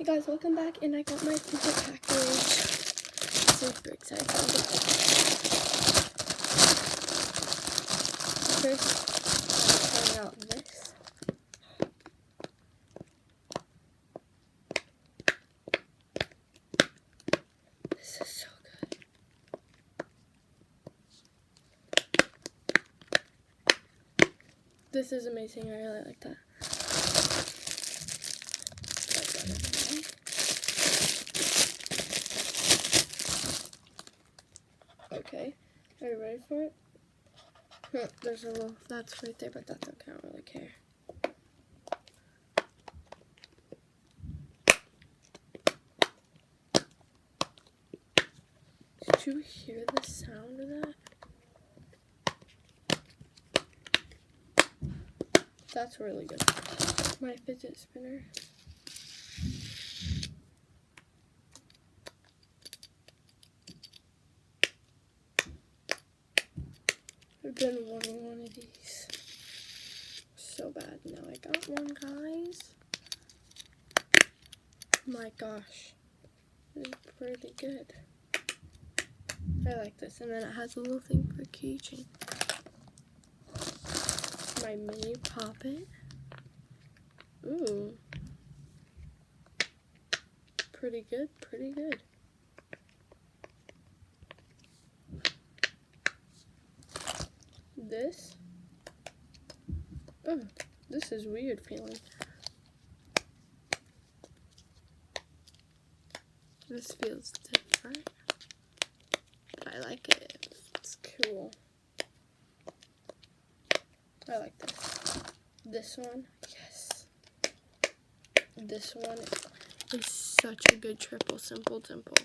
Hey guys, welcome back, and I got my fidget package. Super excited. First, I'm trying out this. This is so good. This is amazing. I really like that. Okay, are you ready for it? There's a little that's right there, but that's okay, I don't really care. Did you hear the sound of that? That's really good. My fidget spinner. I've been wanting one of these so bad. Now I got one, guys. My gosh, this is pretty good. I like this, and then it has a little thing for keychain. My mini poppet. Ooh, pretty good, pretty good. This. Oh, this is weird feeling. This feels different. I like it. It's cool. I like this. This one, yes. This one is such a good triple simple dimple.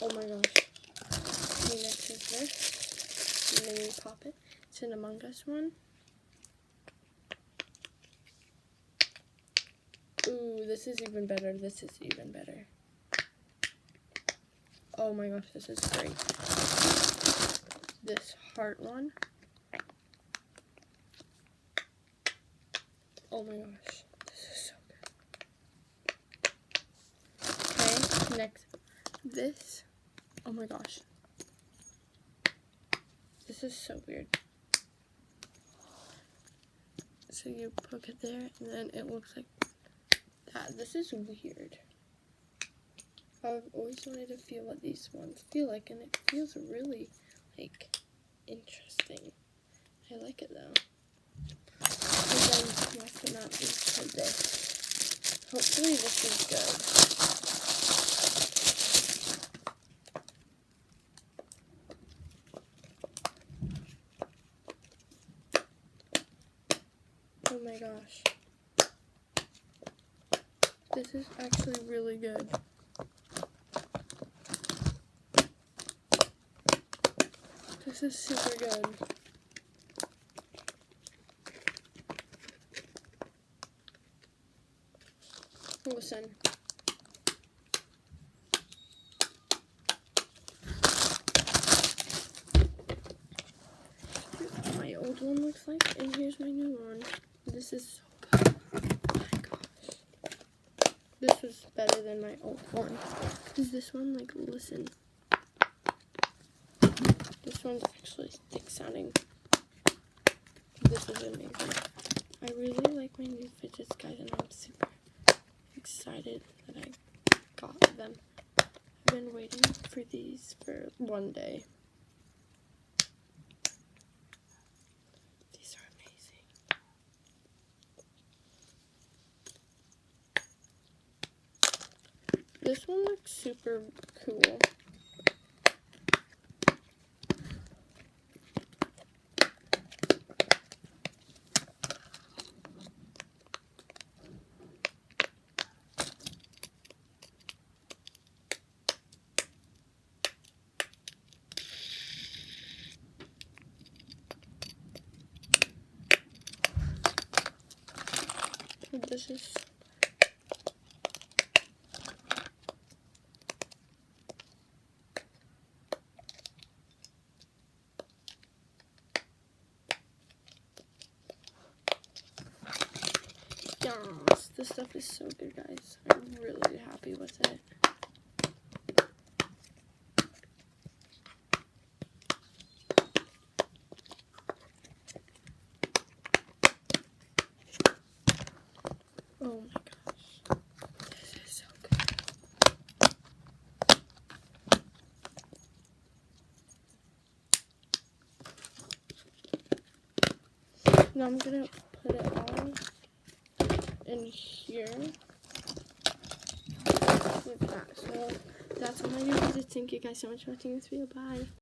Oh my gosh. Okay, next is this mini poppet. It's an Among Us one. Ooh, this is even better. This is even better. Oh my gosh, this is great. This heart one. Oh my gosh, this is so good. Okay, next, this. Oh my gosh. This is so weird. So you poke it there, and then it looks like that. This is weird. I've always wanted to feel what these ones feel like, and it feels really, like, interesting. I like it, though. And then, last but not least, for this. Hopefully this is good. Oh my gosh. This is actually really good. This is super good. Listen. Here's what my old one looks like, and here's my new one. This is so good. Oh my gosh. This was better than my old one. Because this one, like, listen. This one's actually thick sounding. This is amazing. I really like my new fidgets, guys, and I'm super excited that I got them. I've been waiting for these for one day. These are amazing. This one looks super cool. This is Yes, this stuff is so good, guys. I'm really happy with it. Oh my gosh, this is so good. Now I'm gonna put it all in here like that. So that's all my new fidgets. Thank you guys so much for watching this video. Bye.